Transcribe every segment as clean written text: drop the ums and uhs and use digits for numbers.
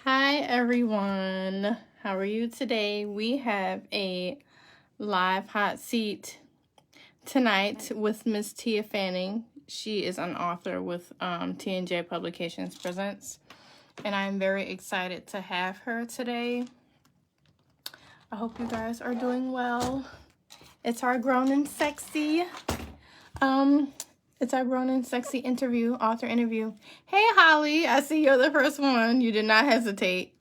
Hi everyone. How are you today? We have a live hot seat tonight with Miss Tia Fanning. She is an author with T&J Publications Presents, and I'm very excited to have her today. I hope you guys are doing well. It's our grown and sexy um it's our grown and sexy author interview. Hey Holly, I see you're the first one. You did not hesitate.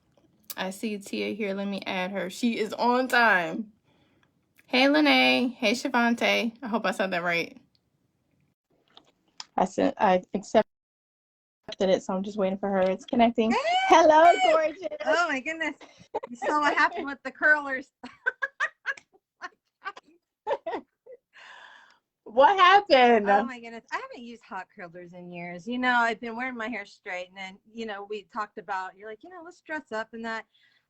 I see Tia here. Let me add her. She is on time. Hey, Lene. Hey, Shavante. I hope I said that right. I accepted it, so I'm just waiting for her. It's connecting. Hey! Hello, gorgeous. Oh my goodness. You saw what happened with the curlers. What happened? Oh my goodness. I haven't used hot curlers in years. I've been wearing my hair straight, and then, we talked about, you're like, let's dress up and that,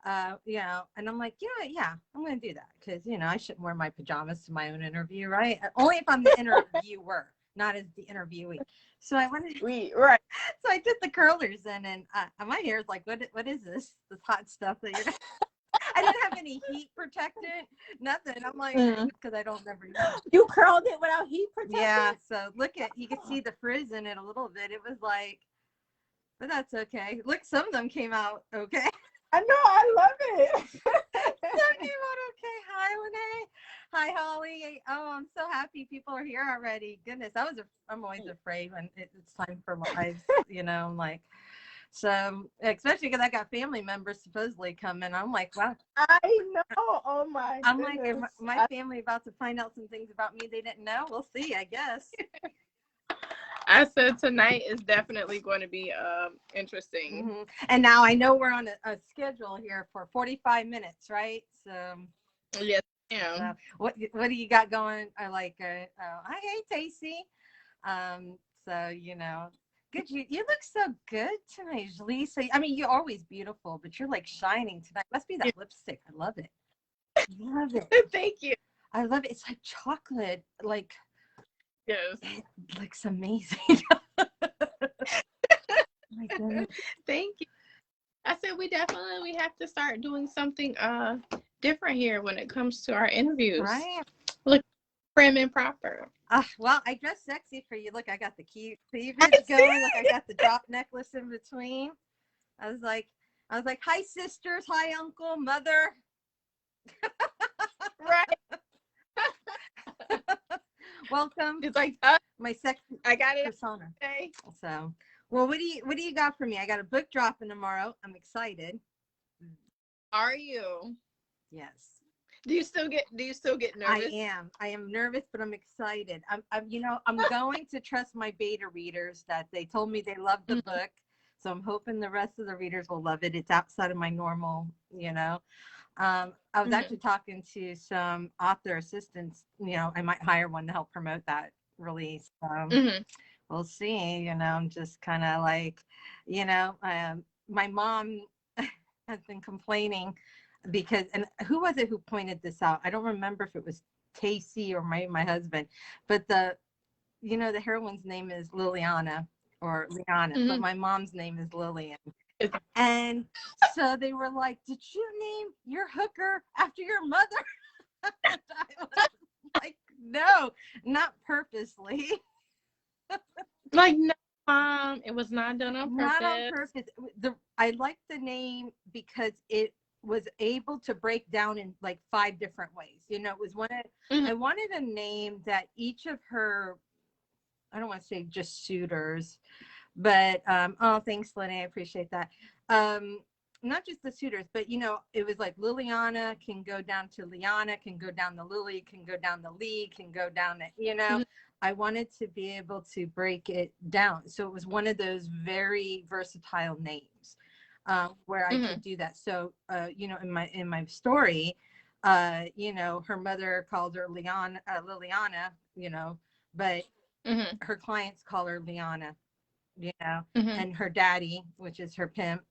and I'm like, yeah, I'm going to do that because, I shouldn't wear my pajamas to my own interview, right? Only if I'm the interviewer, not as the interviewee. So I went, right. So I did the curlers in, and my hair is like, what is this hot stuff that you're I didn't have any heat protectant, nothing. I'm like, because I don't remember. You curled it without heat protectant? Yeah, so you can see the frizz in it a little bit. It was like, but that's okay. Look, some of them came out okay. I know, I love it. Some came out okay. Hi, Lene. Hi, Holly. Oh, I'm so happy people are here already. Goodness, I'm always afraid when it's time for lives. I'm like, so especially because I got family members supposedly coming. I'm like, wow. I know. Oh my I'm goodness. like, my family about to find out some things about me they didn't know. We'll see, I guess. I said tonight is definitely going to be interesting. Mm-hmm. And now I know we're on a schedule here for 45 minutes, right? So yes, ma'am. What do you got going? I hey Tacy. So good. You look so good tonight, Jelissa. I mean, you're always beautiful, but you're like shining tonight. Must be that lipstick. I love it. Love it. Thank you. I love it. It's like chocolate. Like, yes, it looks amazing. My goodness. Thank you. I said we have to start doing something different here when it comes to our interviews. Right. Look prim and proper. Well, I dressed sexy for you. Look, I got the cute cleavage going. Look, I got the drop necklace in between. I was like, hi sisters, hi uncle, mother. Right. Welcome. It's like my sexy I got it persona. Okay. So, well, what do you got for me? I got a book dropping tomorrow. I'm excited. Are you? Yes. Do you still get nervous? I am nervous, but I'm excited. I'm going to trust my beta readers that they told me they loved the book. So I'm hoping the rest of the readers will love it. It's outside of my normal, I was actually talking to some author assistants, I might hire one to help promote that release. We'll see, I'm just kind of like, my mom has been complaining because, and who was it who pointed this out? I don't remember if it was Tacy or my husband, but the heroine's name is Liliana or Liana, but my mom's name is Lillian. And so they were like, did you name your hooker after your mother? I was like, no, not purposely. Like, no, it was not done on purpose. Not on purpose. I liked the name because it was able to break down in like 5 different ways. It was I wanted a name that each of her, I don't want to say just suitors, but oh, thanks, Lenny, I appreciate that. Not just the suitors, but it was like Liliana can go down to Liana, can go down the Lily, can go down the Lee, can go down the, I wanted to be able to break it down. So it was one of those very versatile names where I could do that. So, in my story, her mother called her Liliana, but her clients call her Liana, and her daddy, which is her pimp,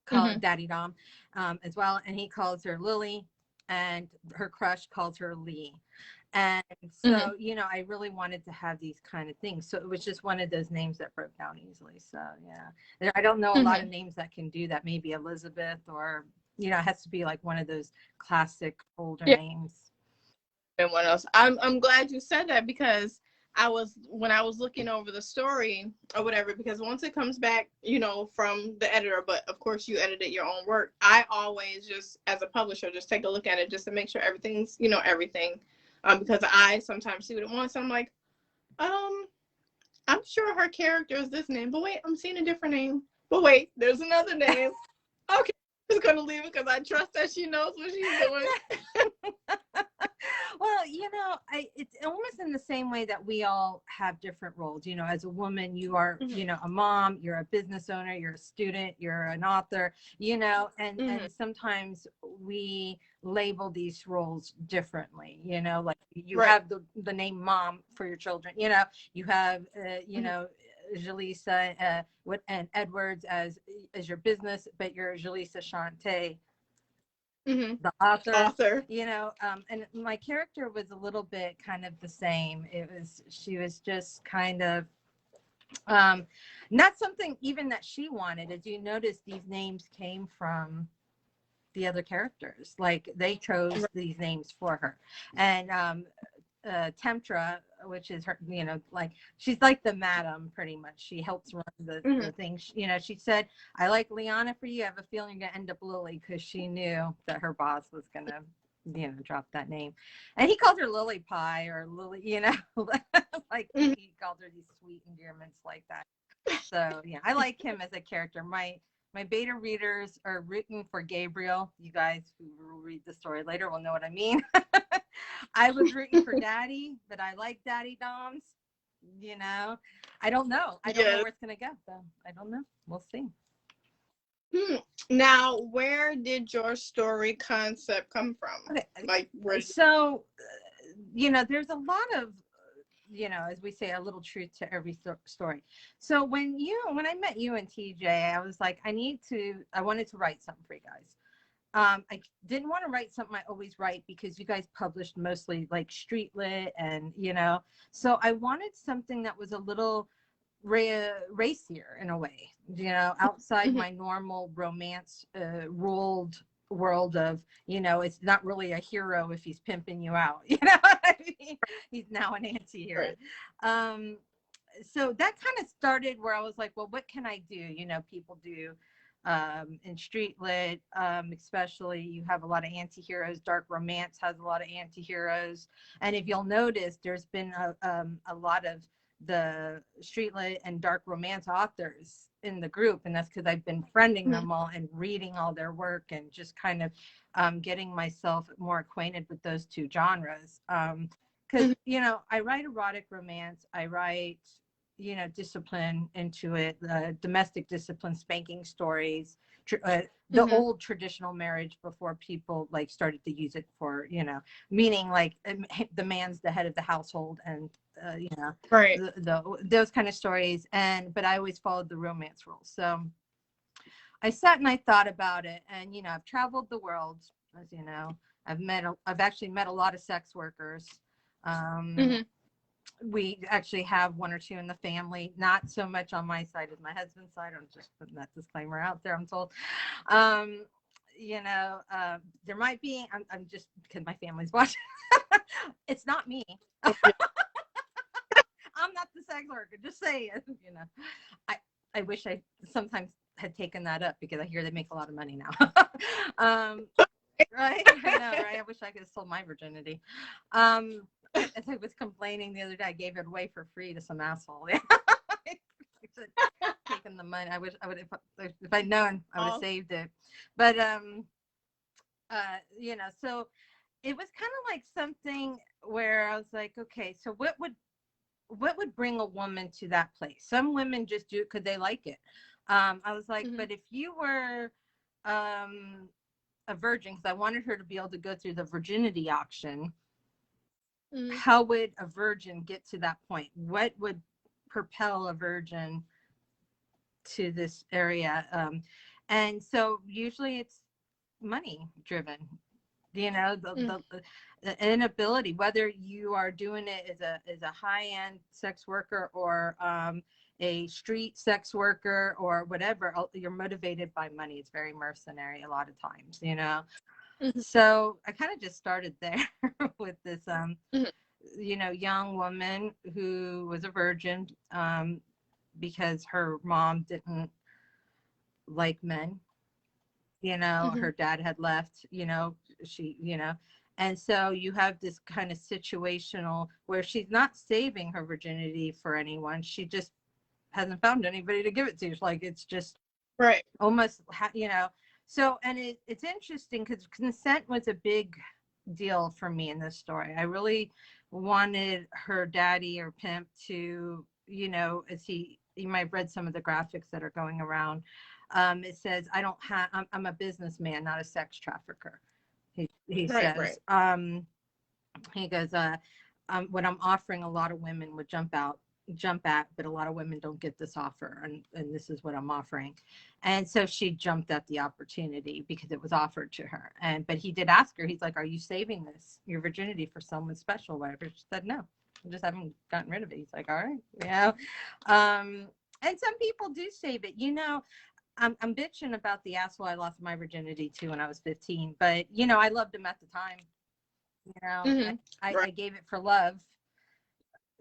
call her Daddy Dom as well. And he calls her Lily, and her crush calls her Lee. And so, you know, I really wanted to have these kind of things. So it was just one of those names that broke down easily. So yeah, I don't know a lot of names that can do that. Maybe Elizabeth, or, you know, it has to be like one of those classic older names. And what else? I'm glad you said that, because when I was looking over the story or whatever, because once it comes back, you know, from the editor, but of course you edited your own work, I always just, as a publisher, just take a look at it just to make sure everything's, you know, everything. Because I sometimes see what it wants. I'm like, I'm sure her character is this name, but wait, I'm seeing a different name. But wait, there's another name. Okay, I'm just gonna leave it because I trust that she knows what she's doing. Well, you know, it's almost in the same way that we all have different roles. You know, as a woman, you are, you know, a mom, you're a business owner, you're a student, you're an author, you know, and sometimes we label these roles differently, you know, like you have the name mom for your children, you know, you have, you know, Jelissa and Edwards as your business, but you're Jelissa Shante, the author, you know, and my character was a little bit kind of the same. She was just kind of not something even that she wanted. As you notice, these names came from the other characters, like they chose these names for her. And Temptra, which is her, you know, like she's like the madam pretty much. She helps run the things. You know, she said, "I like Liana for you. I have a feeling you're gonna end up Lily," because she knew that her boss was gonna, you know, drop that name. And he called her Lily Pie or Lily, you know, like he called her these sweet endearments like that. So yeah, I like him as a character. My beta readers are rooting for Gabriel. You guys who will read the story later will know what I mean. I was rooting for Daddy, but I like Daddy Doms. You know, I don't know. I don't know where it's gonna go, though. I don't know. We'll see. Now, where did your story concept come from? Okay. Like, where? So, you know, there's a lot of, you know, as we say, a little truth to every story. So when I met you and TJ, I was like, I wanted to write something for you guys. I didn't want to write something I always write because you guys published mostly like street lit, and, you know, so I wanted something that was a little racier in a way, you know, outside my normal romance ruled world of, you know, it's not really a hero if he's pimping you out, you know what I mean? He's now an anti-hero. So that kind of started where I was like, well, what can I do? You know, people do in street lit, especially, you have a lot of anti-heroes. Dark romance has a lot of anti-heroes, and if you'll notice, there's been a lot of the street lit and dark romance authors in the group, and that's because I've been friending them all and reading all their work and just kind of getting myself more acquainted with those two genres. Because you know, I write erotic romance, I write, you know, discipline into it, domestic discipline, spanking stories, the old traditional marriage before people like started to use it for, you know, meaning like the man's the head of the household, and you know, those kind of stories. But I always followed the romance rules. So I sat and I thought about it, and, you know, I've traveled the world, as you know. I've actually met a lot of sex workers. We actually have one or two in the family, not so much on my side as my husband's side. I'm just putting that disclaimer out there, I'm told. You know, there might be, I'm just, because my family's watching. It's not me. I'm not the sex worker, just saying, you know. I wish I sometimes had taken that up, because I hear they make a lot of money now. Right? I know, right? I wish I could have sold my virginity. As I was complaining the other day, I gave it away for free to some asshole. I should have taken the money. I wish I would have, if I'd known, I would have saved it. But you know, so it was kind of like something where I was like, okay, so what would bring a woman to that place? Some women just do it because they like it. I was like, but if you were a virgin, because I wanted her to be able to go through the virginity auction, how would a virgin get to that point? What would propel a virgin to this area? And so usually it's money driven. You know, the inability, whether you are doing it as a high-end sex worker or a street sex worker or whatever, you're motivated by money. It's very mercenary a lot of times, you know. So I kind of just started there with this you know, young woman who was a virgin because her mom didn't like men. You know, her dad had left, you know, she, you know, and so you have this kind of situational where she's not saving her virginity for anyone. She just hasn't found anybody to give it to. It's like, it's just Right. almost, you know, so, and it's interesting because consent was a big deal for me in this story. I really wanted her daddy or pimp to, you know, as you might have read some of the graphics that are going around. It says, I don't have, I'm a businessman, not a sex trafficker. He Right. says, Right. he goes, what I'm offering, a lot of women would jump at, but a lot of women don't get this offer. And this is what I'm offering. And so she jumped at the opportunity because it was offered to her. But he did ask her, he's like, are you saving your virginity for someone special? Whatever. She said, no, I just haven't gotten rid of it. He's like, all right, you know? And some people do save it, you know. I'm bitching about the asshole I lost my virginity to when I was 15, but you know, I loved him at the time. You know, I gave it for love.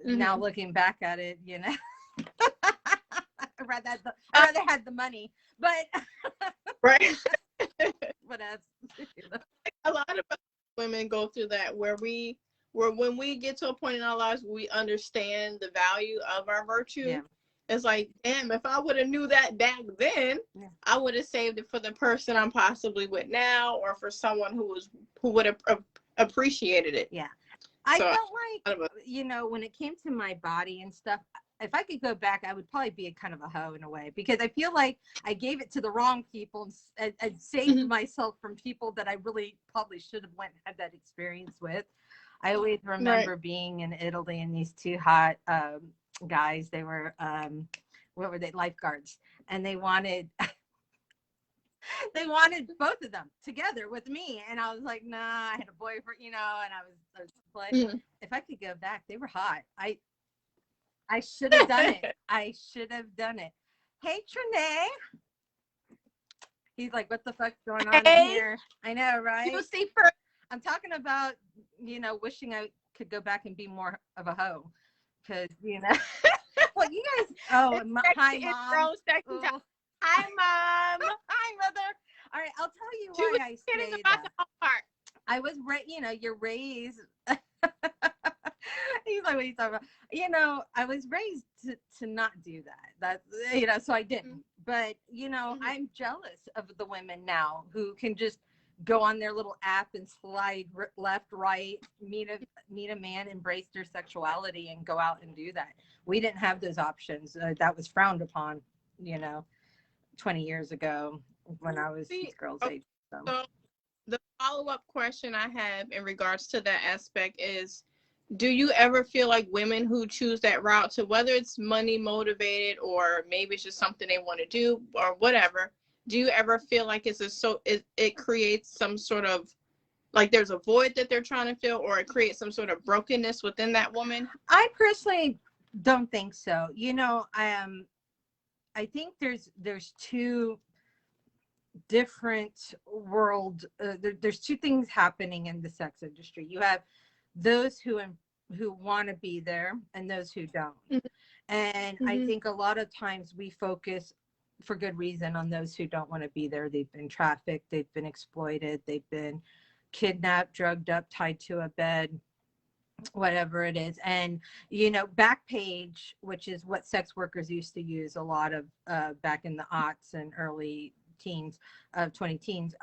Now looking back at it, you know, I rather had the money, but Right. what else? You know? A lot of women go through that where when we get to a point in our lives where we understand the value of our virtue. Yeah. It's like, damn, if I would have knew that back then, I would have saved it for the person I'm possibly with now, or for someone who would have appreciated it. Yeah. I felt like, you know, when it came to my body and stuff, if I could go back, I would probably be a kind of a hoe in a way, because I feel like I gave it to the wrong people and saved myself from people that I really probably should have went and had that experience with. I always remember being in Italy and these two hot guys, they were what were they, lifeguards, and they wanted both of them together with me, and I was like, nah, I had a boyfriend, you know, and I was like, if I could go back, they were hot. I should have done it. I should have done it. Hey, Trinae. He's like, what the fuck's going on here? I know, right? You see, first. I'm talking about, you know, wishing I could go back and be more of a hoe, because, you know. Well, you guys. Oh, hi, Mom. Hi, Mom. Hi, Mother. All right, I'll tell you why I say that. I was you know, you're raised. He's like, what are you talking about? You know, I was raised to not do that. That's, you know, so I didn't. But, you know, I'm jealous of the women now who can just go on their little app and slide left, right, meet a man, embrace their sexuality, and go out and do that. We didn't have those options. That was frowned upon, you know, 20 years ago when I was these girls' age. So the follow-up question I have in regards to that aspect is, do you ever feel like women who choose that route, to whether it's money motivated or maybe it's just something they want to do or whatever, do you ever feel like it creates some sort of, like, there's a void that they're trying to fill, or it creates some sort of brokenness within that woman? I personally don't think so. You know, I think there's two different world. There's two things happening in the sex industry. You have those who want to be there and those who don't. And I think a lot of times we focus, for good reason, on those who don't want to be there. They've been trafficked, they've been exploited, they've been kidnapped, drugged up, tied to a bed, whatever it is. And, you know, Backpage, which is what sex workers used to use a lot of back in the aughts and early teens, 20 teens,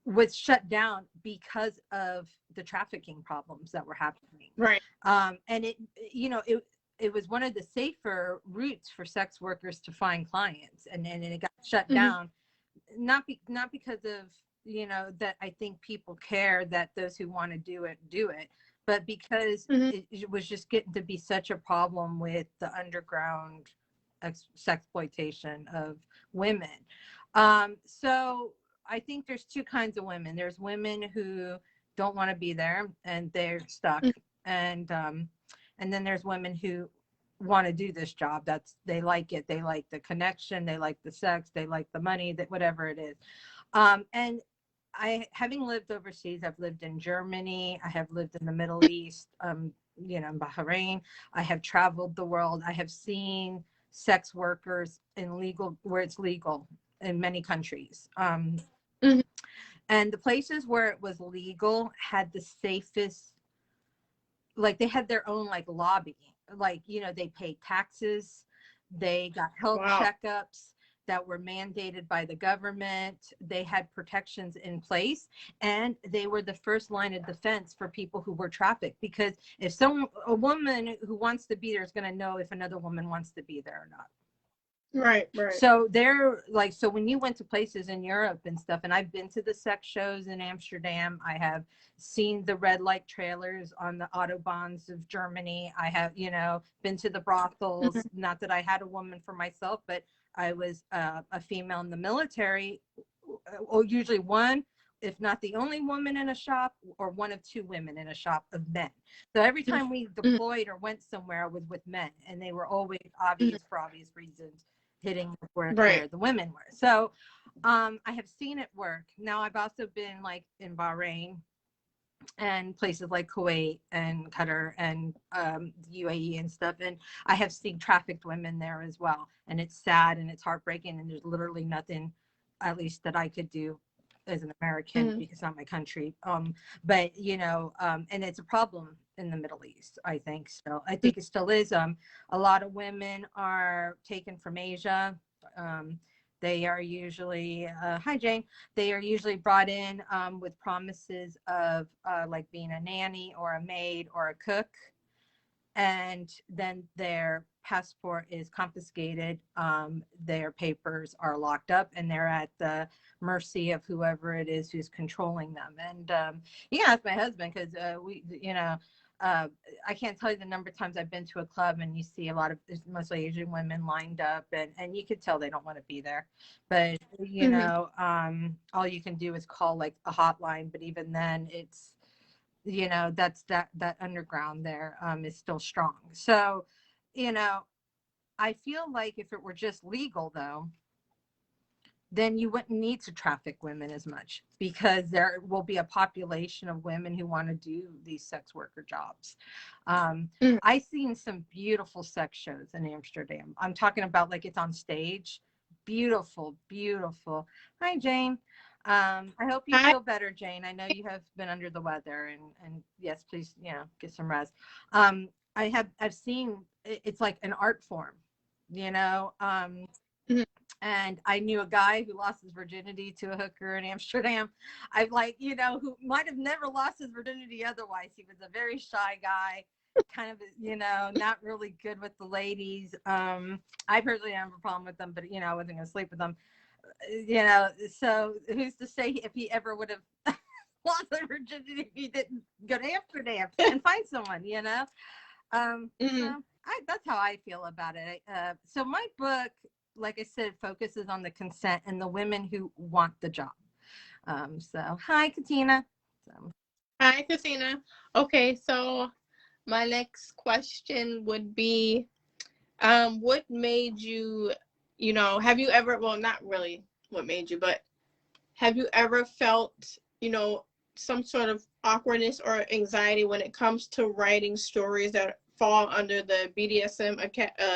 was shut down because of the trafficking problems that were happening. Right. And it, you know, it was one of the safer routes for sex workers to find clients, and it got shut down, not because of, you know, that I think people care that those who want to do it, but because it was just getting to be such a problem with the underground sexploitation of women. So I think there's two kinds of women. There's women who don't want to be there and they're stuck, and then there's women who want to do this job. That's, they like it. They like the connection. They like the sex. They like the money. That whatever it is. And I, having lived overseas, I've lived in Germany. I have lived in the Middle East. You know, in Bahrain. I have traveled the world. I have seen sex workers in legal, where it's legal in many countries. Mhm. And the places where it was legal had the safest, like they had their own like lobby, like, you know, they paid taxes, they got health Wow. checkups that were mandated by the government, they had protections in place, and they were the first line of defense for people who were trafficked, because if a woman who wants to be there is going to know if another woman wants to be there or not. Right. So they're like, so when you went to places in Europe and stuff, and I've been to the sex shows in Amsterdam, I have seen the red light trailers on the autobahns of Germany. I have, you know, been to the brothels. Not that I had a woman for myself, but I was a female in the military, or usually one, if not the only woman in a shop, or one of two women in a shop of men. So every time we deployed or went somewhere, I was with men, and they were always obvious, for obvious reasons, hitting where the women were. So I have seen it work. Now I've also been like in Bahrain and places like Kuwait and Qatar and UAE and stuff, and I have seen trafficked women there as well, and it's sad and it's heartbreaking, and there's literally nothing, at least that I could do as an American, because it's not my country. But you know, and it's a problem in the Middle East, I think. So I think it still is. A lot of women are taken from Asia. They are usually, hi Jane, they are usually brought in with promises of like being a nanny or a maid or a cook, and then their passport is confiscated, their papers are locked up, and they're at the mercy of whoever it is who's controlling them. And you can ask my husband, because we, you know, I can't tell you the number of times I've been to a club and you see a lot of, mostly Asian women lined up, and you could tell they don't want to be there. But you know, all you can do is call like a hotline, but even then it's, you know, that's that underground there is still strong. So, you know, I feel like if it were just legal though, then you wouldn't need to traffic women as much, because there will be a population of women who want to do these sex worker jobs. I've seen some beautiful sex shows in Amsterdam. I'm talking about like it's on stage. Beautiful, beautiful. Hi, Jane. I hope you feel better, Jane. I know you have been under the weather, and yes, please, you know, get some rest. I've seen, it's like an art form, you know. And I knew a guy who lost his virginity to a hooker in Amsterdam. I like, you know, who might have never lost his virginity otherwise. He was a very shy guy, kind of, you know, not really good with the ladies. I personally have a problem with them, but you know, I wasn't going to sleep with them. You know, so who's to say if he ever would have lost their virginity if he didn't go to Amsterdam and find someone, you know? So that's how I feel about it. So my book, like I said, focuses on the consent and the women who want the job. So hi, Katina. So. Hi, Katina. Okay, so my next question would be, what made you, you know, have you ever, well, not really what made you, but have you ever felt, you know, some sort of awkwardness or anxiety when it comes to writing stories that fall under the BDSM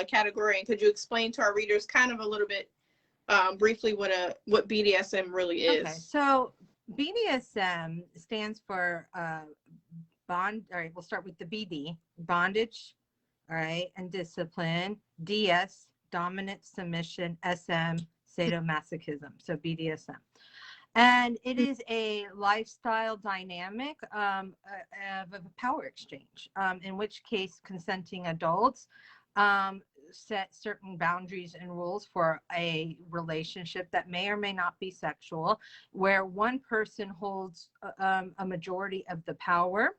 category? And could you explain to our readers kind of a little bit briefly what BDSM really is? Okay, so BDSM stands for bond. All right, we'll start with the BD, bondage, all right, and discipline. DS, dominant submission. SM, sadomasochism. So BDSM. And it is a lifestyle dynamic of a power exchange, in which case consenting adults set certain boundaries and rules for a relationship that may or may not be sexual, where one person holds a majority of the power,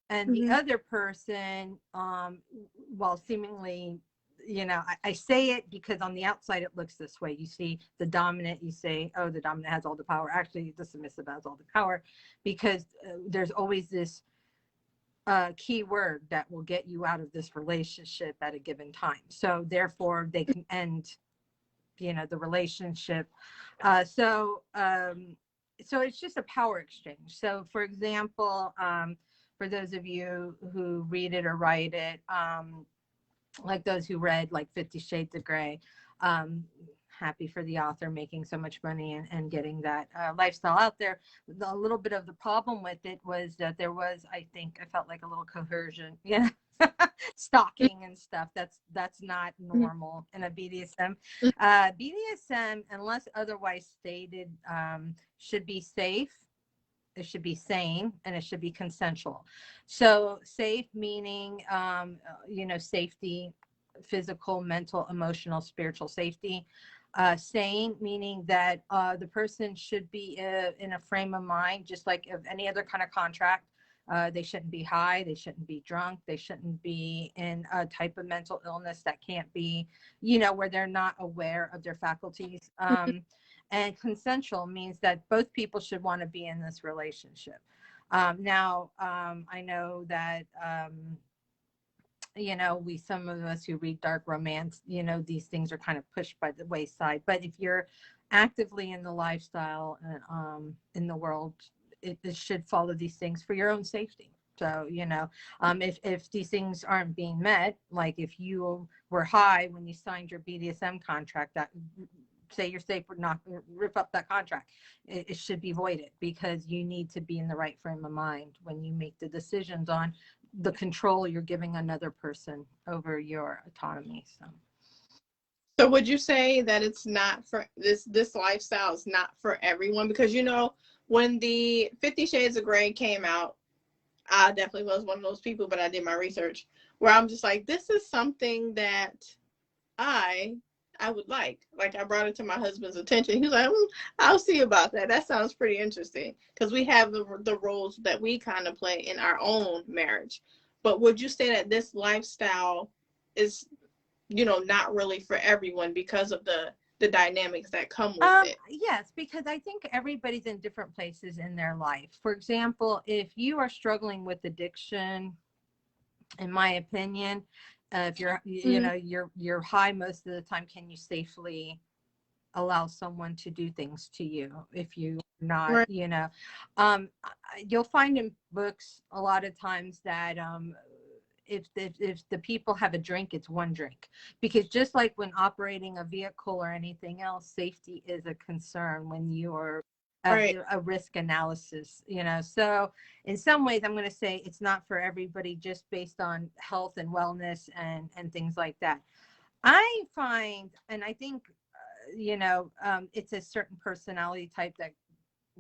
and the other person, while seemingly I say it because on the outside it looks this way. You see the dominant, you say, oh, the dominant has all the power. Actually, the submissive has all the power, because there's always this key word that will get you out of this relationship at a given time. So therefore, they can end, the relationship. So it's just a power exchange. So, for example, for those of you who read it or write it, like those who read like 50 Shades of Grey, um, happy for the author making so much money and getting that lifestyle out there. A little bit of the problem with it was that there was, I felt like a little coercion, stalking and stuff. That's not normal in a BDSM. BDSM, unless otherwise stated, should be safe, it should be sane, and it should be consensual. So safe meaning, safety, physical, mental, emotional, spiritual safety. Sane meaning that the person should be in a frame of mind, just like of any other kind of contract. They shouldn't be high. They shouldn't be drunk. They shouldn't be in a type of mental illness that can't be, where they're not aware of their faculties. And consensual means that both people should want to be in this relationship. Now, I know that, some of us who read dark romance, these things are kind of pushed by the wayside. But if you're actively in the lifestyle and in the world, it should follow these things for your own safety. So, if these things aren't being met, like if you were high when you signed your BDSM contract, that say you're safe, or not rip up that contract, it should be voided, because you need to be in the right frame of mind when you make the decisions on the control you're giving another person over your autonomy. So would you say that it's not for this lifestyle is not for everyone? Because when the 50 Shades of Grey came out, I definitely was one of those people, but I did my research where I'm just like, this is something that I would like. Like, I brought it to my husband's attention. He's like, I'll see about that. That sounds pretty interesting, because we have the roles that we kind of play in our own marriage. But would you say that this lifestyle is, not really for everyone because of the dynamics that come with it? Yes, because I think everybody's in different places in their life. For example, if you are struggling with addiction, in my opinion, if you're you're high most of the time, can you safely allow someone to do things to you if you not, Right. You'll find in books a lot of times that if the people have a drink, it's one drink, because just like when operating a vehicle or anything else, safety is a concern when you're a risk analysis, so in some ways I'm going to say it's not for everybody, just based on health and wellness and things like that. I find, and I think, it's a certain personality type that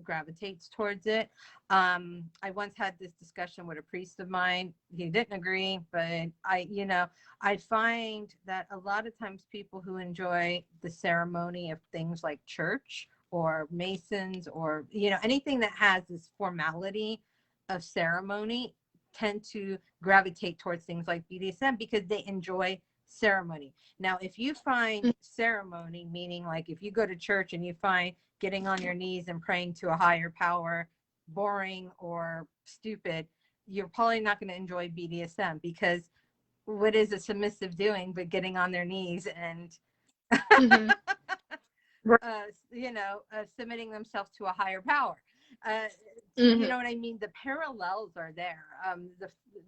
gravitates towards it. I once had this discussion with a priest of mine. He didn't agree, but I find that a lot of times people who enjoy the ceremony of things like church or Masons, or, anything that has this formality of ceremony, tend to gravitate towards things like BDSM because they enjoy ceremony. Now, if you find ceremony, meaning like if you go to church and you find getting on your knees and praying to a higher power boring or stupid, you're probably not going to enjoy BDSM, because what is a submissive doing but getting on their knees and Mm-hmm. submitting themselves to a higher power? You know what I mean? The parallels are there.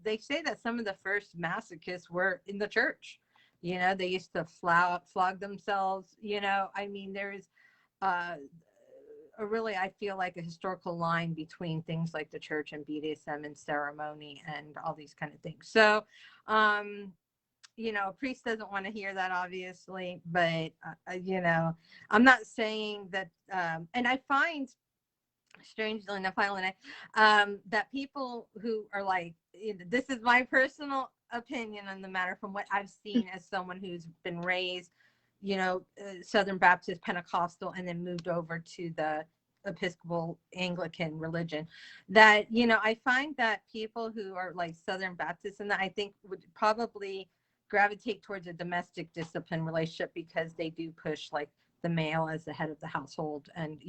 They say that some of the first masochists were in the church. They used to flog themselves. I mean, there's really, I feel like, a historical line between things like the church and BDSM and ceremony and all these kind of things. So, a priest doesn't want to hear that, obviously, but, I'm not saying that, and I find, strangely enough, that people who are like, this is my personal opinion on the matter from what I've seen as someone who's been raised, Southern Baptist, Pentecostal, and then moved over to the Episcopal Anglican religion, that, I find that people who are like Southern Baptists, and that I think would probably gravitate towards a domestic discipline relationship because they do push like the male as the head of the household. And,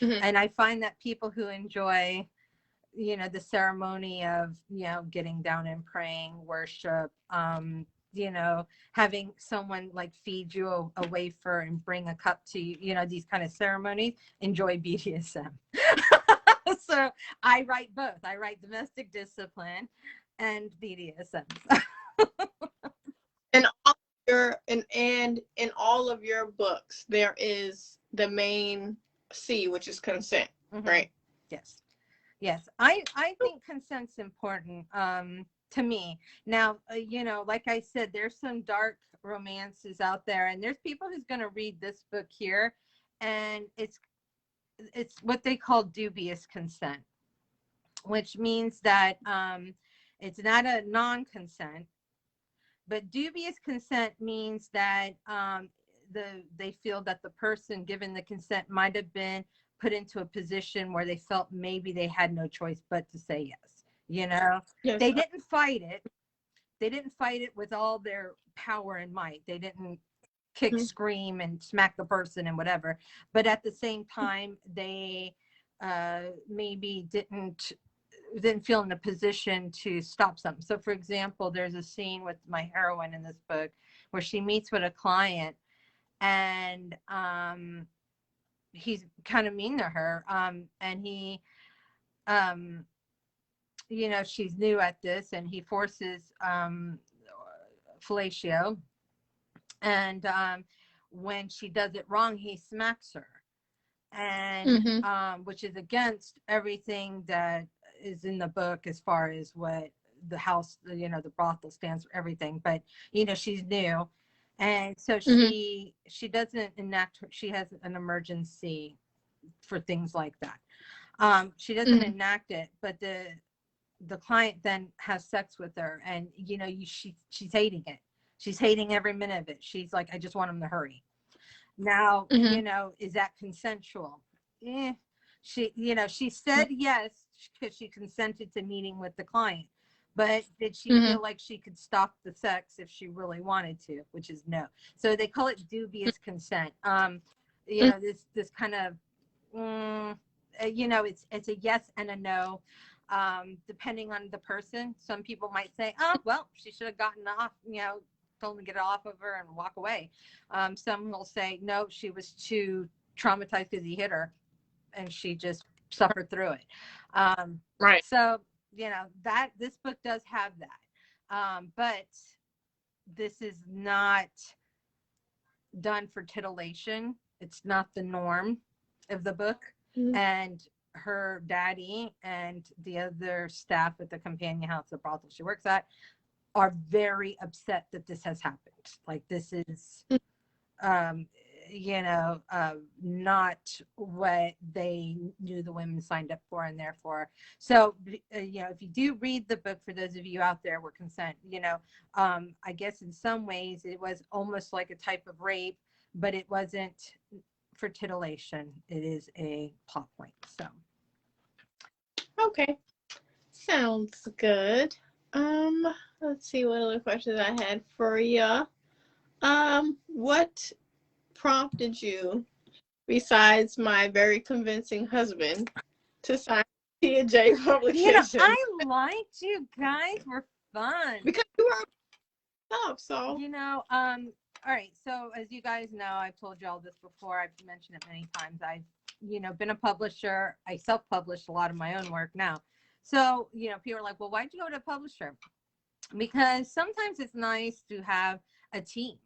and I find that people who enjoy, the ceremony of, getting down and praying, worship, having someone like feed you a wafer and bring a cup to you, these kind of ceremonies, enjoy BDSM. So I write both. I write domestic discipline and BDSM. And all your and in all of your books, there is the main C, which is consent, right? Yes. Yes. I think consent's important to me. Now, like I said, there's some dark romances out there, and there's people who's going to read this book here, and it's what they call dubious consent, which means that it's not a non-consent, but dubious consent means that they feel that the person given the consent might have been put into a position where they felt maybe they had no choice but to say yes. Yes. They didn't fight it. They didn't fight it with all their power and might. They didn't kick, scream, and smack the person and whatever. But at the same time, they maybe didn't feel in a position to stop something. So for example, there's a scene with my heroine in this book where she meets with a client, and he's kind of mean to her, and he she's new at this, and he forces fellatio, and when she does it wrong, he smacks her, and which is against everything that is in the book as far as what the house, the brothel stands for, everything. But she's new, and so she doesn't enact her, she has an emergency for things like that. She doesn't enact it, but the client then has sex with her, and she's hating it. She's hating every minute of it. She's like, I just want him to hurry. Now, is that consensual? She said yes because she consented to meeting with the client, but did she feel like she could stop the sex if she really wanted to? Which is no. So they call it dubious consent. This kind of, it's a yes and a no, depending on the person. Some people might say, oh, well, she should have gotten off, told him to get it off of her and walk away. Some will say, no, she was too traumatized because he hit her, and she just suffered through it. Right. So, that this book does have that. But this is not done for titillation. It's not the norm of the book. And her daddy and the other staff at the companion house, the brothel she works at, are very upset that this has happened. Like, this is not what they knew the women signed up for, and therefore, so if you do read the book, for those of you out there with consent, I guess in some ways it was almost like a type of rape, but it wasn't for titillation. It is a plot point. So okay, sounds good. Let's see what other questions I had for you. What prompted you, besides my very convincing husband, to sign T&J publication? I liked you guys. Were fun because you were up. So all right. So as you guys know, I've told you all this before. I've mentioned it many times. I've been a publisher. I self-published a lot of my own work now. So people are like, well, why'd you go to a publisher? Because sometimes it's nice to have a team,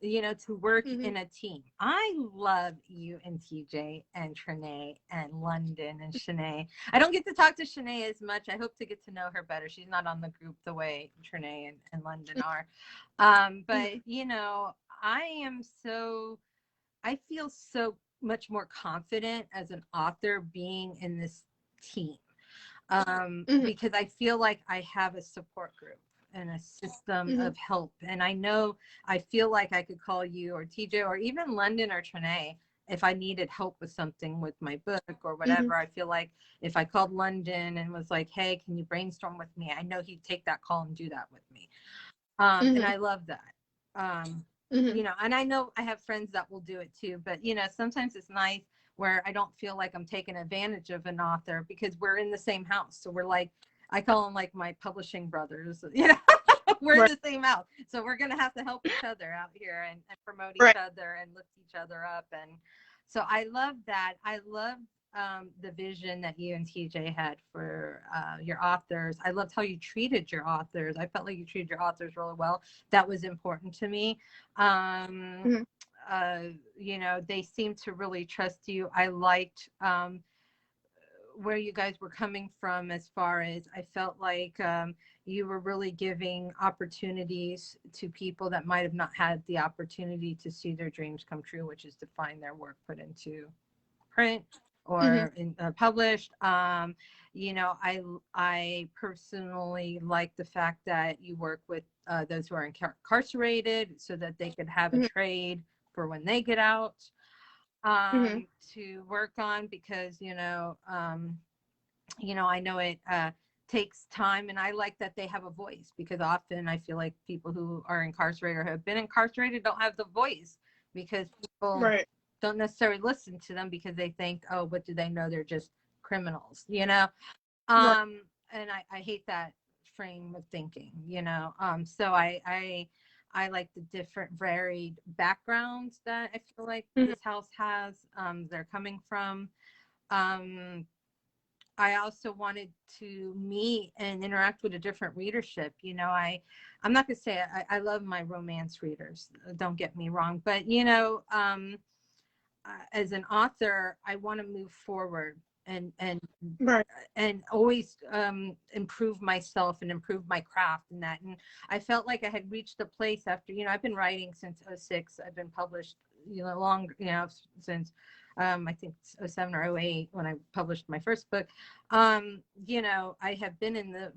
to work in a team. I love you and TJ and Trinae and London and Shanae. I don't get to talk to Shanae as much. I hope to get to know her better. She's not on the group the way Trinae and London are. But, I feel so much more confident as an author being in this team, because I feel like I have a support group and a system of help. And I feel like I could call you or TJ or even London or Trinae if I needed help with something with my book or whatever. I feel like if I called London and was like, hey, can you brainstorm with me? I know he'd take that call and do that with me. And I love that. And I know I have friends that will do it too, but sometimes it's nice where I don't feel like I'm taking advantage of an author because we're in the same house. So we're like, I call them like my publishing brothers, we're in the same house. So we're going to have to help each other out here and promote each other and lift each other up. And so I love that. I love the vision that you and TJ had for your authors. I loved how you treated your authors. I felt like you treated your authors really well. That was important to me. They seemed to really trust you. I liked where you guys were coming from as far as I felt like you were really giving opportunities to people that might have not had the opportunity to see their dreams come true, which is to find their work put into print or published. I personally like the fact that you work with those who are incarcerated so that they could have a trade for when they get out to work on, because I know it takes time, and I like that they have a voice, because often I feel like people who are incarcerated or have been incarcerated don't have the voice because people don't necessarily listen to them because they think, oh, what do they know? They're just criminals, And I hate that frame of thinking, So I like the different varied backgrounds that I feel like this house has. They're coming from. I also wanted to meet and interact with a different readership. I'm not going to say I love my romance readers. Don't get me wrong. But, as an author, I want to move forward and always improve myself and improve my craft and that. And I felt like I had reached a place after, I've been writing since 2006. I've been published, since I think 2007 or 2008 when I published my first book. I have been in the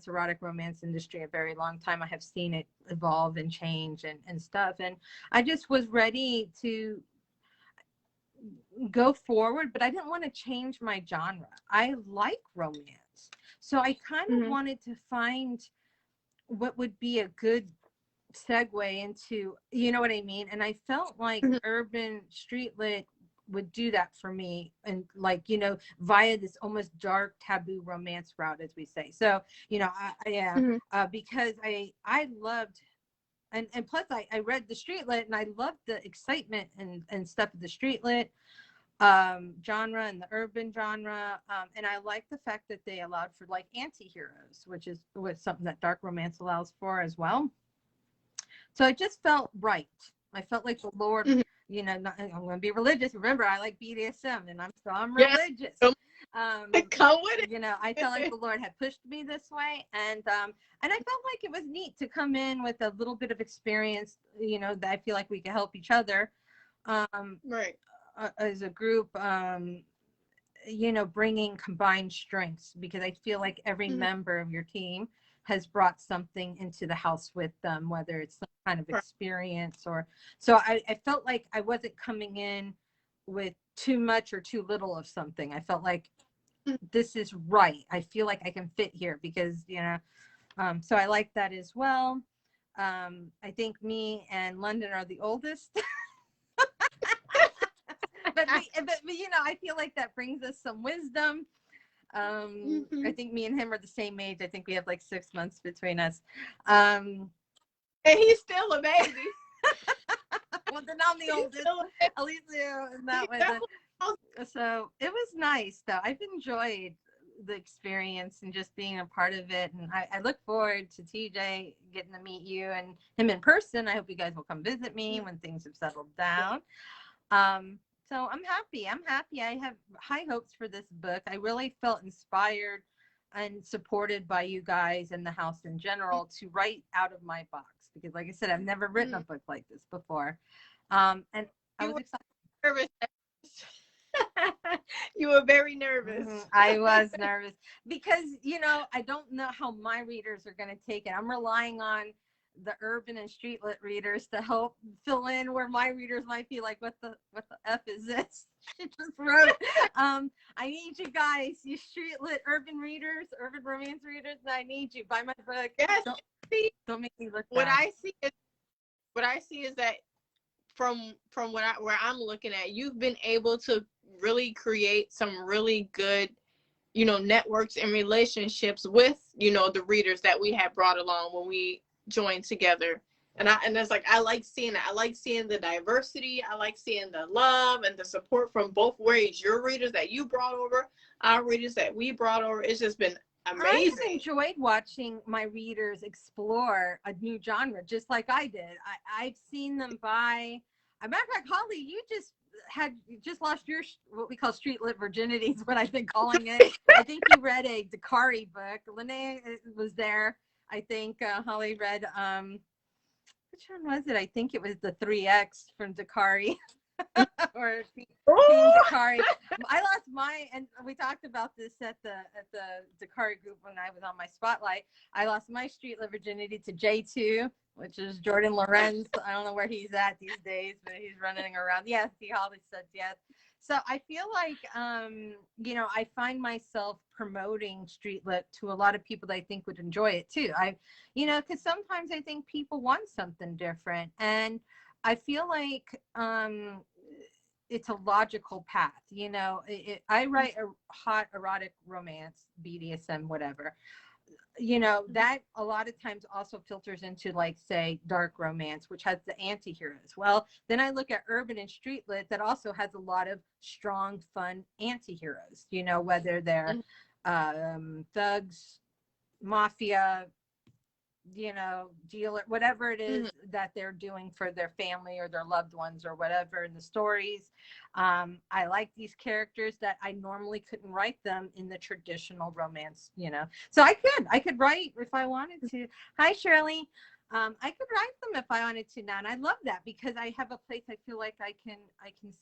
erotic romance industry a very long time. I have seen it evolve and change and stuff. And I just was ready to go forward, but I didn't want to change my genre. I like romance. So I kind of wanted to find what would be a good segue into, you know what I mean? And I felt like urban street lit would do that for me, and via this almost dark taboo romance route, as we say. So because I loved and plus I read the street lit, and I loved the excitement and stuff of the street lit genre and the urban genre, and I like the fact that they allowed for like anti-heroes, which was something that dark romance allows for as well. So it just felt right. I felt like the Lord, I'm going to be religious. Remember, I like BDSM, and I'm religious. Come with it. I felt like the Lord had pushed me this way, and I felt like it was neat to come in with a little bit of experience, that I feel like we could help each other, as a group, bringing combined strengths, because I feel like every member of your team has brought something into the house with them, whether it's some kind of experience or so. I felt like I wasn't coming in with too much or too little of something. I felt like this is right. I feel like I can fit here because, so I like that as well. I think me and London are the oldest. but I feel like that brings us some wisdom. I think me and him are the same age. I think we have like 6 months between us. And he's still a baby. Well, then I'm the oldest. At least in that way. So it was nice, though. I've enjoyed the experience and just being a part of it. And I look forward to TJ getting to meet you and him in person. I hope you guys will come visit me when things have settled down. So I'm happy. I have high hopes for this book. I really felt inspired and supported by you guys and the house in general to write out of my box, because like I said, I've never written a book like this before. And I was excited. Nervous. You were very nervous. I was nervous because, I don't know how my readers are going to take it. I'm relying on the urban and street lit readers to help fill in where my readers might be like, what the F is this? She just wrote. I need you guys, you street lit urban readers, urban romance readers. I need you. Buy my book. Yes. Don't make me look what bad. I see is that from where I'm looking at, you've been able to really create some really good, networks and relationships with, the readers that we have brought along when we joined together. And it's like, I like seeing it. I like seeing the diversity. I like seeing the love and the support from both ways. Your readers that you brought over, our readers that we brought over. It's just been amazing. I enjoyed watching my readers explore a new genre, just like I did. I've seen them buy. As a matter of fact, Holly, you just lost your what we call street lit virginity is what I've been calling it. I think you read a Dakari book. Lene was there. I think Holly read which one was it? I think it was the 3X from Dakari. Or Team Dakari. I lost my, and we talked about this at the Dakari group when I was on my spotlight. I lost my street lit virginity to J2, which is Jordan Lorenz. I don't know where he's at these days, but he's running around. Yes, he always said yes. So I feel like, I find myself promoting street lit to a lot of people that I think would enjoy it too. Because sometimes I think people want something different, and I feel like it's a logical path. I write a hot erotic romance, BDSM, whatever. That a lot of times also filters into, like, say, dark romance, which has the anti-heroes. Well, then I look at urban and street lit that also has a lot of strong, fun anti-heroes, whether they're thugs, mafia, dealer, whatever it is that they're doing for their family or their loved ones or whatever in the stories. I like these characters that I normally couldn't write them in the traditional romance, So I could write if I wanted to. Hi, Shirley. I could write them if I wanted to now. And I love that because I have a place I feel like I can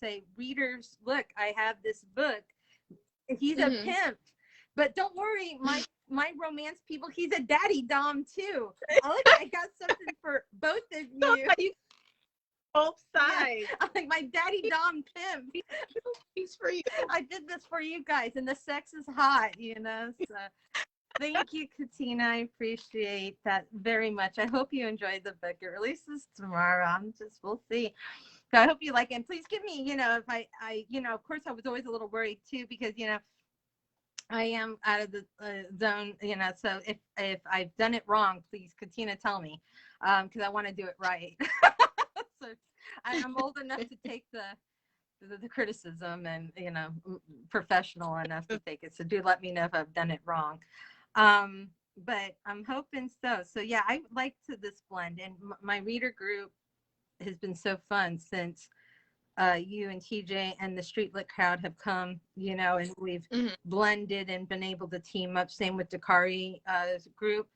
say, readers, look, I have this book. He's a pimp. But don't worry, my romance people, he's a daddy dom too. Look, I got something for both of you. Both sides. Yeah. I'm like, my daddy dom pimp. He's for you. I did this for you guys, and the sex is hot, So thank you, Katina. I appreciate that very much. I hope you enjoyed the book. It releases tomorrow. We'll see. So I hope you like it. And please give me, if I of course I was always a little worried too, because, I am out of the zone, so if I've done it wrong, please, Katina, tell me, because I want to do it right. So I'm old enough to take the criticism and, professional enough to take it. So do let me know if I've done it wrong. But I'm hoping so. So yeah, I like this blend, and my reader group has been so fun since you and TJ and the street lit crowd have come, and we've blended and been able to team up. Same with Dakari group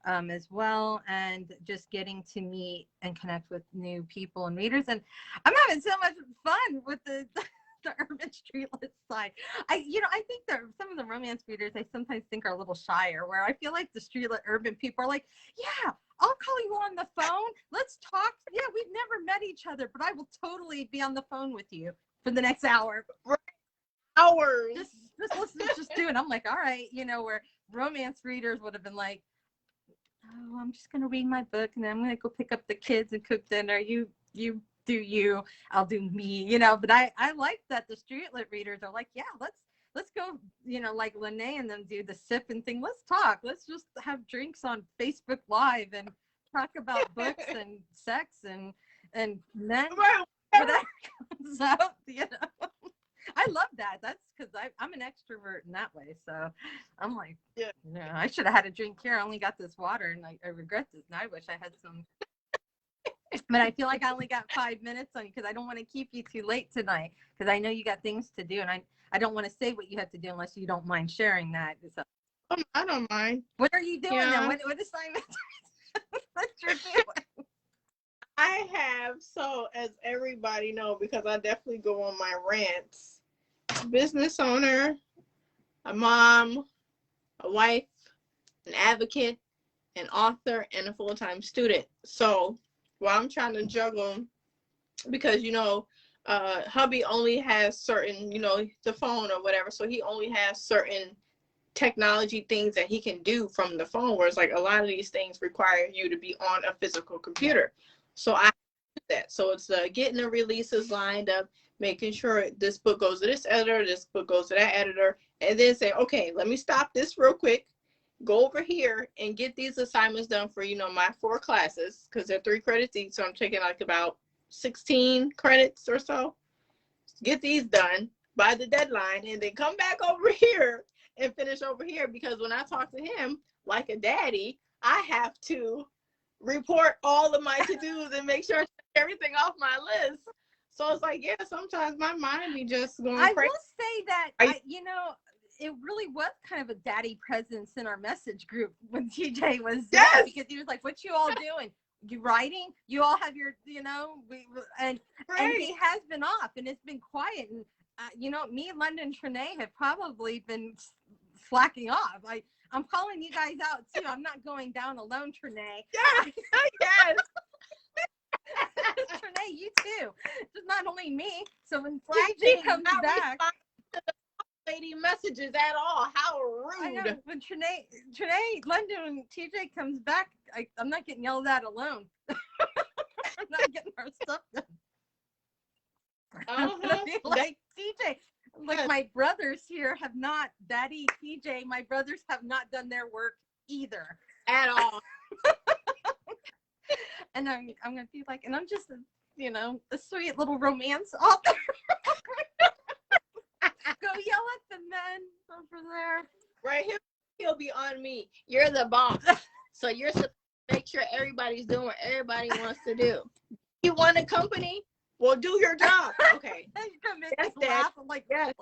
as well, and just getting to meet and connect with new people and readers. And I'm having so much fun with the urban street lit side. I think that some of the romance readers I sometimes think are a little shyer, where I feel like the street lit urban people are like, yeah, I'll call you on the phone. Let's talk. Yeah, we've never met each other, but I will totally be on the phone with you for the next hour. Right. Hours. Let's do it. I'm like, all right, where romance readers would have been like, oh, I'm just gonna read my book and then I'm gonna go pick up the kids and cook dinner. You do you, I'll do me, But I like that the street lit readers are like, yeah, let's go, like Lene and them do the sipping thing. Let's talk. Let's just have drinks on Facebook Live and talk about books and sex and men. Whatever comes up, I love that. That's because I'm an extrovert in that way. So I'm like, I should have had a drink here. I only got this water and I regret this. And I wish I had some. But I feel like I only got 5 minutes on you because I don't want to keep you too late tonight because I know you got things to do, and I don't want to say what you have to do unless you don't mind sharing that. So, I don't mind. What are you doing then? What assignment? What you're doing? I have, so as everybody know, because I definitely go on my rants, business owner, a mom, a wife, an advocate, an author, and a full-time student. So while I'm trying to juggle, because hubby only has certain, the phone or whatever, so he only has certain technology things that he can do from the phone, where it's like a lot of these things require you to be on a physical computer. So I do that. So it's getting the releases lined up, making sure this book goes to this editor, this book goes to that editor, and then say, okay, let me stop this real quick, go over here and get these assignments done for, my 4 classes, because they're 3 credits each. So I'm taking like about 16 credits or so. Get these done by the deadline, and then come back over here and finish over here, because when I talk to him like a daddy, I have to report all of my to-dos and make sure I check everything off my list. So it's like, yeah, sometimes my mind be just going crazy. I will say that, it really was kind of a daddy presence in our message group when TJ was there, yes! because he was like, what you all doing? You writing? You all have your, and he has been off, and it's been quiet. And, me, London, Trinae have probably been slacking off. I'm calling you guys out too. I'm not going down alone, Trinae. Yes, yes. Trinae, you too. Just not only me. So when TJ comes back, lady messages at all. How rude. I know. When Trinae, London, when TJ comes back, I'm not getting yelled at alone. I'm not getting our stuff done. I'm gonna be like, TJ, like my brothers here have not, Daddy, TJ, my brothers have not done their work either. At all. And I'm gonna be like, and I'm just a sweet little romance author. Go yell at the men over there. Right, he'll be on me. You're the boss. So you're supposed to make sure everybody's doing what everybody wants to do. You want a company? Well, do your job. Okay. You're gonna make me laugh. I'm like, yes.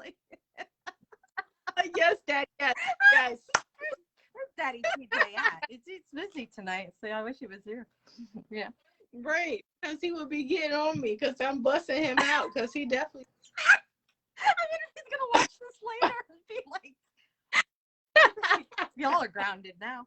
Yes, Dad. Yes. Yes. Where's Daddy TJ at? It's busy tonight, so I wish he was here. Yeah. Right. Because he would be getting on me because I'm busting him out, because he definitely. I mean, if he's gonna watch this later and be like, y'all are grounded now.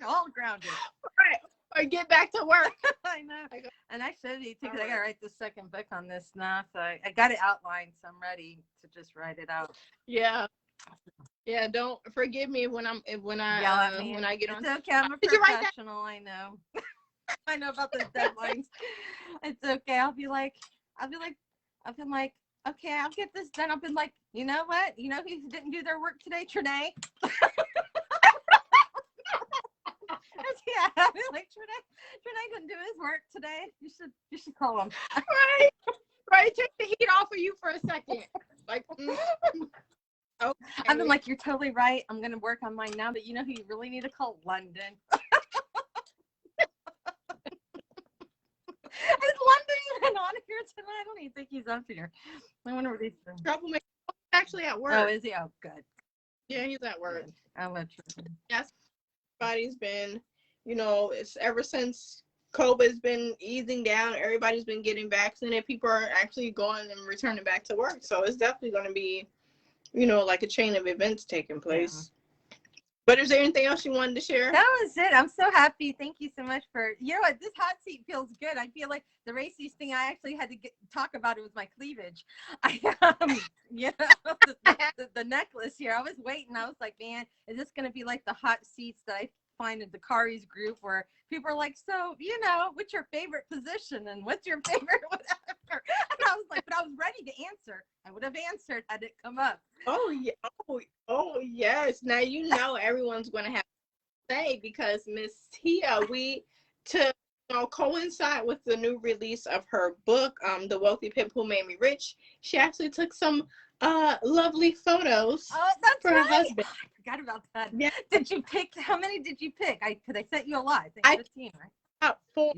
Y'all grounded. Right. Or get back to work. I know. And I should be too, because I gotta write the second book on this now. So I got it outlined, so I'm ready to just write it out. Yeah. Yeah, don't forgive me when I get on. It's okay, I'm a professional. I know. I know about the deadlines. It's okay. I'll be like, okay, I'll get this done. I've been like, you know what? You know who didn't do their work today? Trinae. Yeah, I'll be like, Trinae didn't do his work today. You should call him. Right. Take the heat off of you for a second. Like, okay. I've been like, you're totally right. I'm gonna work on mine now, but you know who you really need to call? London. Is London even on here tonight? I don't even think he's up here. I wonder what he's doing. Troublemaker. Actually at work. Oh, is he? Oh, good. Yeah, he's at work. I'll let you. Yes. Everybody's been, it's ever since COVID's been easing down, everybody's been getting vaccinated. People are actually going and returning back to work. So it's definitely going to be, like a chain of events taking place. Yeah. But is there anything else you wanted to share? That was it. I'm so happy. Thank you so much for, this hot seat feels good. I feel like the races thing, I actually had to talk about it with my cleavage. The necklace here. I was waiting. I was like, man, is this going to be like the hot seats that I find in the Kari's group where people are like, so, what's your favorite position and what's your favorite whatever? And I was like, but I was ready to answer. I would have answered had it come up. Oh, yeah. Oh, yes. Now, everyone's going to have to say, because Miss Tia, to coincide with the new release of her book, The Wealthy Pimp Who Made Me Rich, she actually took some lovely photos. Oh, that's for right. her husband. I forgot about that. Yeah. Did you pick? How many did you pick? Because I sent you a lot. I think 15, right? About 4.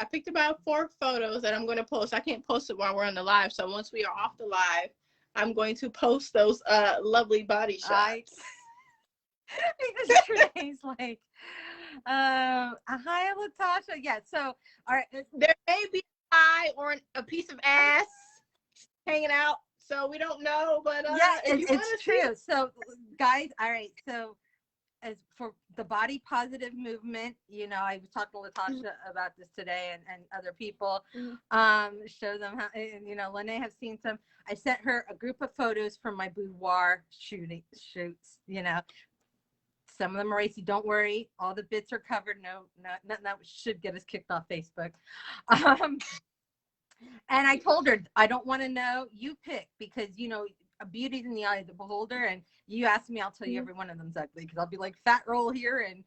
I picked about 4 photos that I'm going to post. I can't post it while we're on the live. So once we are off the live, I'm going to post those lovely body shots. Because Renee's like, hi, Latasha. Yeah. So, all right. There may be an eye or a piece of ass hanging out. So we don't know, but yeah, it's true. So, guys, all right. So as for the body positive movement, you know, I was talking to Latasha about this today, and other people, show them how, and, you know, Lene have seen some. I sent her a group of photos from my boudoir shoots, you know. Some of them are racy. Don't worry, all the bits are covered. No, nothing that should get us kicked off Facebook. And I told her, I don't want to know. You pick, because, you know, a beauty's in the eye of the beholder. And you ask me, I'll tell you every one of them's ugly, because I'll be like fat roll here and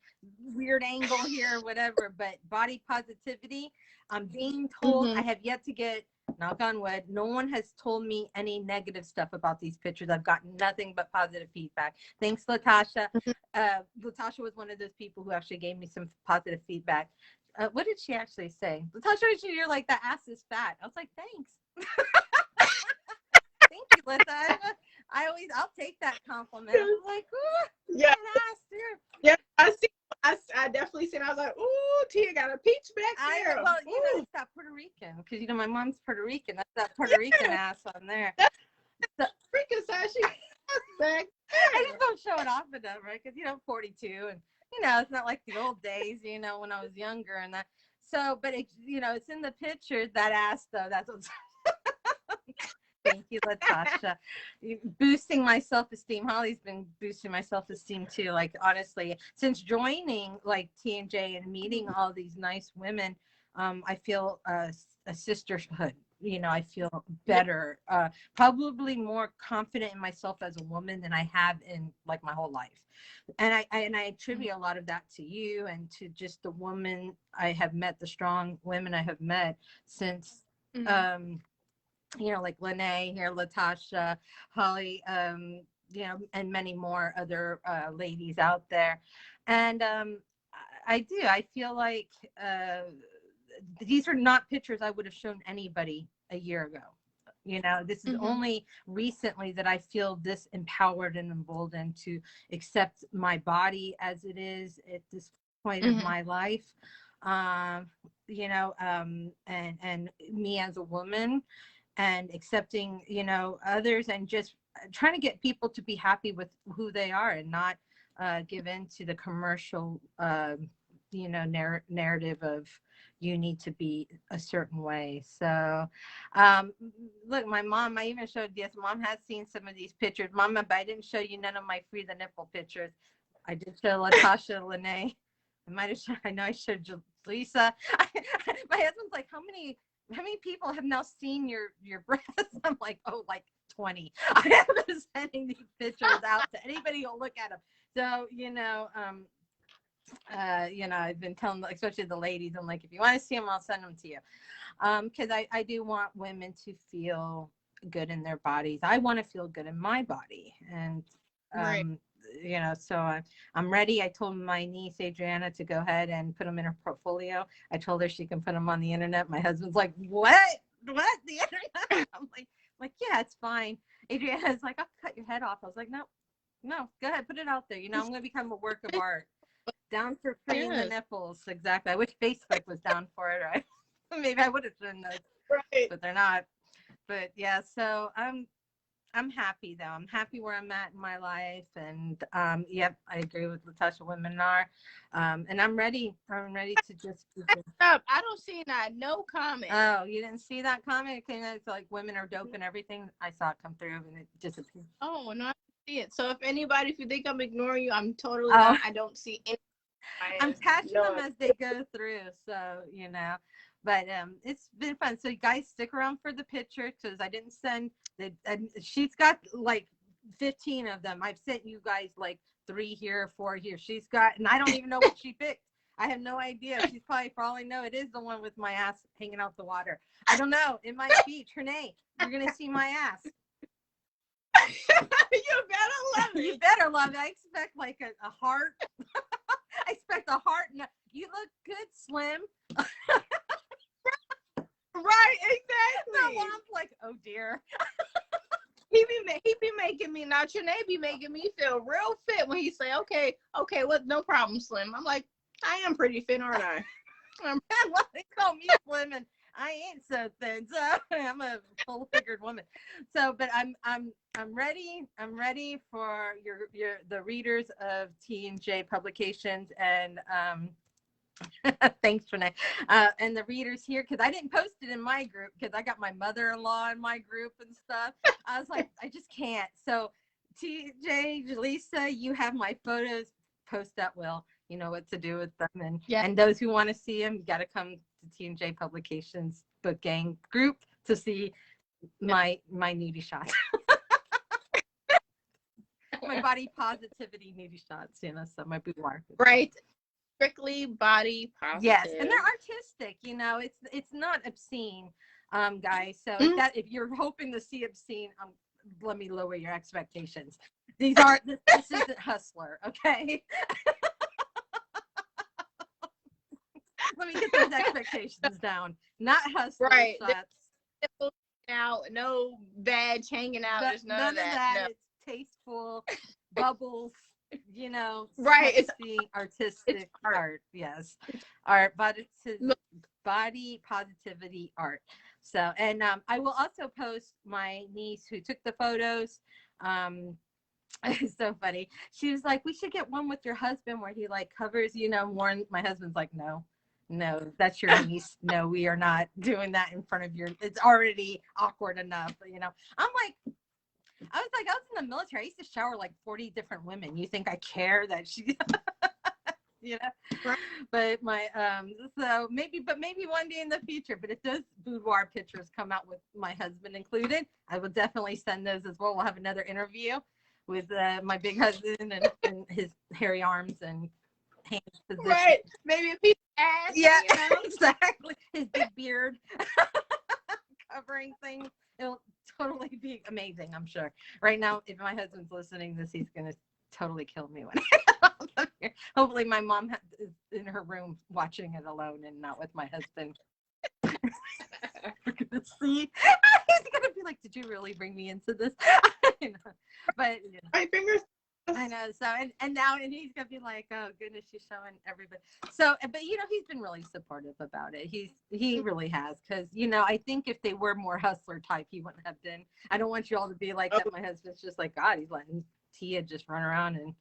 weird angle here, whatever. But body positivity, I'm being told, I have yet to get, knock on wood, no one has told me any negative stuff about these pictures. I've gotten nothing but positive feedback. Thanks, Latasha. Latasha was one of those people who actually gave me some positive feedback. What did she actually say? Latasha, you're like, the ass is fat. I was like, thanks. Thank you, Lisa. I'll take that compliment. I was like, ooh, yeah, ass, yeah. I definitely seen. I was like, ooh, Tia got a peach back there. Well, you know, it's that Puerto Rican, because, you know, my mom's Puerto Rican. That's that Puerto Rican ass on there. That's freaking side. She back. I just don't show it off enough, right? Because, you know, I'm 42, and, you know, it's not like the old days, you know, when I was younger and that. So, but it, you know, it's in the picture, that ass, though. That's what's. Thank you, Latasha. Boosting my self-esteem. Holly's been boosting my self-esteem too. Like, honestly, since joining like T&J and meeting all these nice women, I feel a sisterhood. You know, I feel better, probably more confident in myself as a woman than I have in like my whole life. And I attribute a lot of that to you and to just the women I have met, the strong women I have met since, you know, like Lene here, Latasha, Holly, you know, and many more other ladies out there. And I feel like these are not pictures I would have shown anybody a year ago. You know, this is only recently that I feel this empowered and emboldened to accept my body as it is at this point of my life. You know, and me as a woman, and accepting, you know, others, and just trying to get people to be happy with who they are and not give in to the commercial, you know, narrative of you need to be a certain way. So, look, my mom, I even showed, yes, mom has seen some of these pictures. Mama, but I didn't show you none of my free the nipple pictures. I did show Latasha, Lene. I might have shown, I know I showed Jelissa. My husband's like, how many people have now seen your breasts? I'm like, oh, like 20. I have been sending these pictures out to anybody who'll look at them. So, you know, I've been telling, especially the ladies, I'm like, if you want to see them, I'll send them to you. Because I do want women to feel good in their bodies. I want to feel good in my body. And, you know, so I'm ready. I told my niece, Adriana, to go ahead and put them in her portfolio. I told her she can put them on the internet. My husband's like, what? The internet? I'm like, yeah, it's fine. Adriana's like, I'll cut your head off. I was like, no, go ahead, put it out there. You know, I'm going to become a work of art. Down for freeing the nipples. Exactly. I wish Facebook was down for it, right? Maybe I would have done those, but they're not. But yeah, so I'm happy though. I'm happy where I'm at in my life, and yep, I agree with Latasha. Women are, and I'm ready. I'm ready to just. I don't see no comment. Oh, you didn't see that comment? It came out, it's like women are dope and everything. I saw it come through and it disappeared. Oh no, I see it. So if you think I'm ignoring you, I'm totally not. I don't see any. I'm catching them as they go through, so you know. But it's been fun. So you guys stick around for the picture, because I didn't send the. She's got like 15 of them. I've sent you guys like 3 here, 4 here. She's got, and I don't even know what she picked. I have no idea. She's probably, for all I know, it is the one with my ass hanging out the water. I don't know. It might be Trinae. You're gonna see my ass. You better love it. You better love it. I expect like a heart. I expect a heart. And you look good, Slim. Right, exactly. No, I'm like, oh dear. He be making me, now Trinae be making me feel real fit when he say, okay, well, no problem, Slim. I'm like, I am pretty fit, aren't I? They call me Slim, and I ain't so thin. So I'm a full-figured woman. So, but I'm ready. I'm ready for the readers of T&J Publications and thanks, Renee. And the readers here, because I didn't post it in my group because I got my mother-in-law in my group and stuff. I was like, I just can't. So TJ, Jelissa, you have my photos. Post at will. You know what to do with them. And those who want to see them, you got to come to T&J Publications Book Gang group to see my nudie shots. My body positivity nudie shots, you know, so my boudoir. Right. Strictly body positive. Yes, and they're artistic, you know, it's not obscene, guys. So if you're hoping to see obscene, let me lower your expectations. This isn't Hustler, okay? Let me get those expectations down. Not Hustler right. shots. Out, no badge hanging out. There's none of that. No. It's tasteful, bubbles, you know, right. Sexy, artistic art. Yes, art, but it's body positivity art. So, and I will also post my niece who took the photos. It's so funny. She was like, we should get one with your husband where he like covers, you know, more. My husband's like, no, that's your niece. No, we are not doing that in front of it's already awkward enough, you know. I was in the military. I used to shower like 40 different women. You think I care that she, you know? Right. But so maybe one day in the future, but if those boudoir pictures come out with my husband included, I will definitely send those as well. We'll have another interview with my big husband and his hairy arms and hands position. Right. Maybe a piece of ass. Yeah, you know? exactly. His big beard covering things. It'll totally be amazing, I'm sure. Right now, if my husband's listening to this, he's going to totally kill me when hopefully my mom is in her room watching it alone and not with my husband. We're gonna see. He's gonna be like, "Did you really bring me into this?" But you know, my fingers. I know. So and now he's gonna be like, "Oh goodness, she's showing everybody." So, but you know, he's been really supportive about it. He really has, because you know, I think if they were more hustler type, he wouldn't have been. I don't want you all to be like that. My husband's just like, God, he's letting Tia just run around and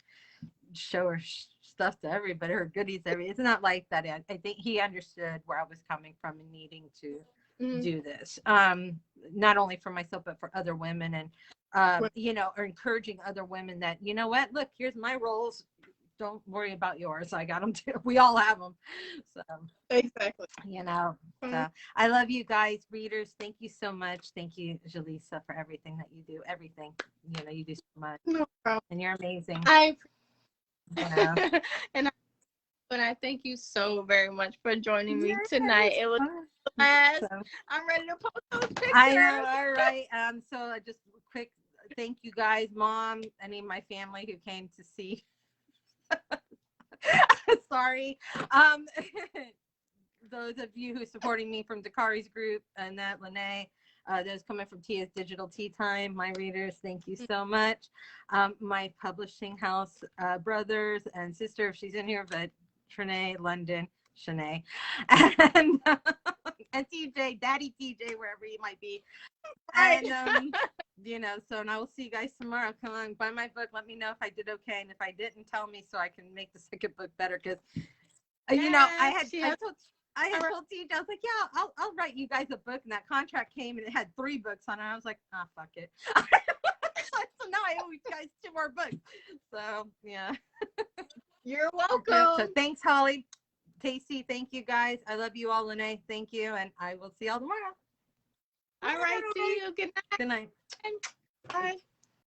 show her stuff to everybody, her goodies. It's not like that. I think he understood where I was coming from and needing to do this, not only for myself but for other women, and you know, or encouraging other women that, you know what, look, here's my roles, don't worry about yours, I got them too. We all have them. So exactly, you know. So I love you guys, readers. Thank you so much. Thank you, Jelissa, for everything that you do. Everything, you know, you do so much. No problem. And you're amazing. You know. And I thank you so very much for joining me tonight. It was blast. I'm ready to post those pictures. I know. All right. So just quick thank you guys, Mom, any of my family who came to see. Sorry. Those of you who are supporting me from Dakari's group, Annette, Lene, those coming from Tia's Digital Tea Time, my readers, thank you so much. My publishing house brothers and sister, if she's in here, but Trinae, London, Shante, and TJ, Daddy TJ, wherever you might be. And you know, so, and I will see you guys tomorrow. Come on, buy my book. Let me know if I did okay, and if I didn't, tell me so I can make the second book better. Because you know, I told TJ, I was like, yeah, I'll write you guys a book, and that contract came, and it had 3 books on it. I was like, oh, fuck it. So now I owe you guys 2 more books. So yeah. You're welcome. So thanks, Holly. Tasty, thank you guys. I love you all, Lene. Thank you, and I will see y'all tomorrow. All right, see you. Good night. Good night. Bye.